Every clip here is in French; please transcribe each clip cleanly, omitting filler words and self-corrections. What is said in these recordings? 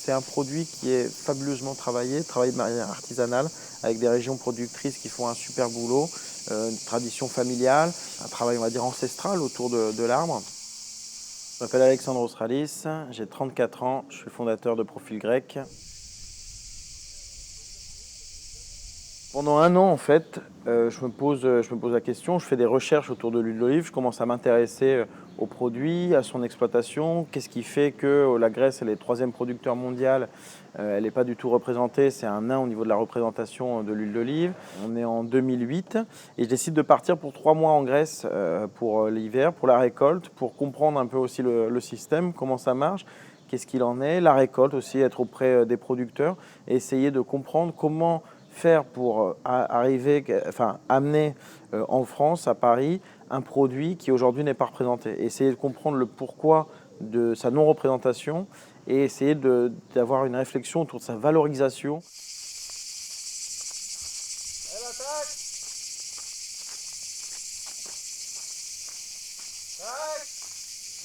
C'est un produit qui est fabuleusement travaillé de manière artisanale, avec des régions productrices qui font un super boulot, une tradition familiale, un travail on va dire ancestral autour de l'arbre. Je m'appelle Alexandre Australis, j'ai 34 ans, je suis fondateur de Profil Grec. Pendant un an, en fait, je me pose la question, je fais des recherches autour de l'huile d'olive, je commence à m'intéresser au produit, à son exploitation. Qu'est-ce qui fait que la Grèce, elle est le troisième producteur mondial, elle n'est pas du tout représentée, c'est un nain au niveau de la représentation de l'huile d'olive. On est en 2008 et je décide de partir pour 3 mois en Grèce pour l'hiver, pour la récolte, pour comprendre un peu aussi le système, comment ça marche. Qu'est-ce qu'il en est, la récolte aussi, être auprès des producteurs et essayer de comprendre comment faire pour amener en France, à Paris, un produit qui aujourd'hui n'est pas représenté. Essayer de comprendre le pourquoi de sa non-représentation et essayer d'avoir une réflexion autour de sa valorisation.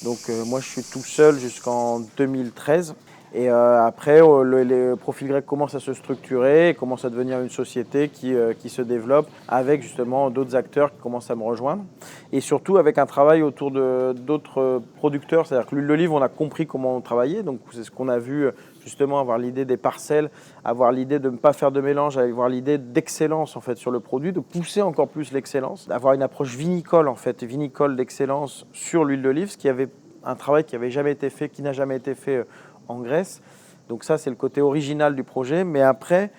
Donc moi je suis tout seul jusqu'en 2013 et après le Profil Grec commence à se structurer, commence à devenir une société qui se développe avec justement d'autres acteurs qui commencent à me rejoindre et surtout avec un travail autour d'autres producteurs, c'est-à-dire que l'huile d'olive on a compris comment on travaillait, donc c'est ce qu'on a vu justement, avoir l'idée des parcelles, avoir l'idée de ne pas faire de mélange, avoir l'idée d'excellence en fait sur le produit, de pousser encore plus l'excellence, d'avoir une approche vinicole en fait, vinicole d'excellence sur l'huile d'olive, ce qui avait un travail qui n'avait jamais été fait, qui n'a jamais été fait en Grèce. Donc ça c'est le côté original du projet, mais après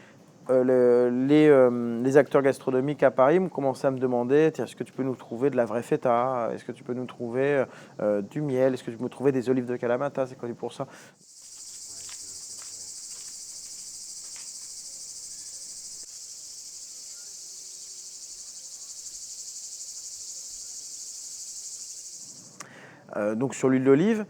les acteurs gastronomiques à Paris ont commencé à me demander est-ce que tu peux nous trouver de la vraie feta, est-ce que tu peux nous trouver du miel, est-ce que tu peux nous trouver des olives de Kalamata, c'est connu pour ça. Donc sur l'huile d'olive,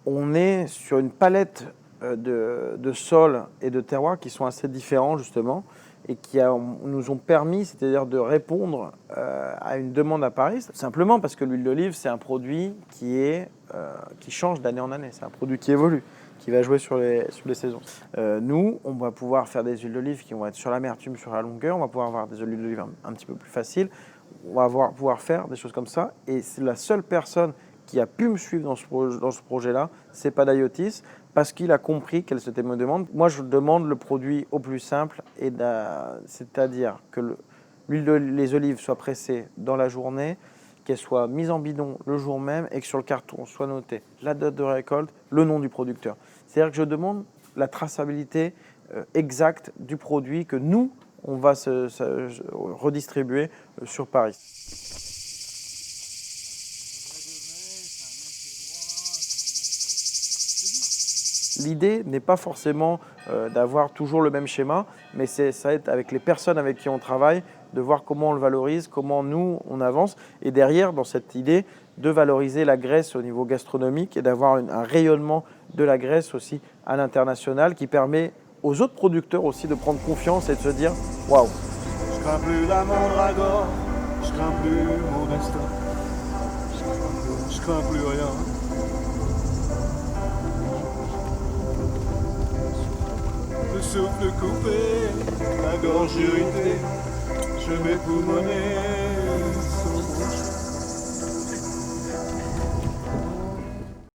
on est sur une palette de sols et de terroirs qui sont assez différents justement et qui nous ont permis, c'est-à-dire de répondre à une demande à Paris, simplement parce que l'huile d'olive, c'est un produit qui change d'année en année, c'est un produit qui évolue, qui va jouer sur les saisons. Nous, on va pouvoir faire des huiles d'olive qui vont être sur l'amertume, sur la longueur, on va pouvoir avoir des huiles d'olive un petit peu plus faciles, on va pouvoir faire des choses comme ça et c'est la seule personne qui a pu me suivre dans ce projet-là, c'est Panayotis, parce qu'il a compris quelle c'était ma demande. Moi, je demande le produit au plus simple, c'est-à-dire que les olives soient pressées dans la journée, qu'elles soient mises en bidon le jour même et que sur le carton soit noté la date de récolte, le nom du producteur. C'est-à-dire que je demande la traçabilité exacte du produit que nous, on va redistribuer sur Paris. L'idée n'est pas forcément d'avoir toujours le même schéma, mais ça va être avec les personnes avec qui on travaille, de voir comment on le valorise, comment nous, on avance. Et derrière, dans cette idée, de valoriser la Grèce au niveau gastronomique et d'avoir un rayonnement de la Grèce aussi à l'international qui permet aux autres producteurs aussi de prendre confiance et de se dire « Waouh ». Je crains plus la mandragore, je crains plus mon destin, je crains plus rien. Le souffle coupé, la gorge irritée, je m'époumonais.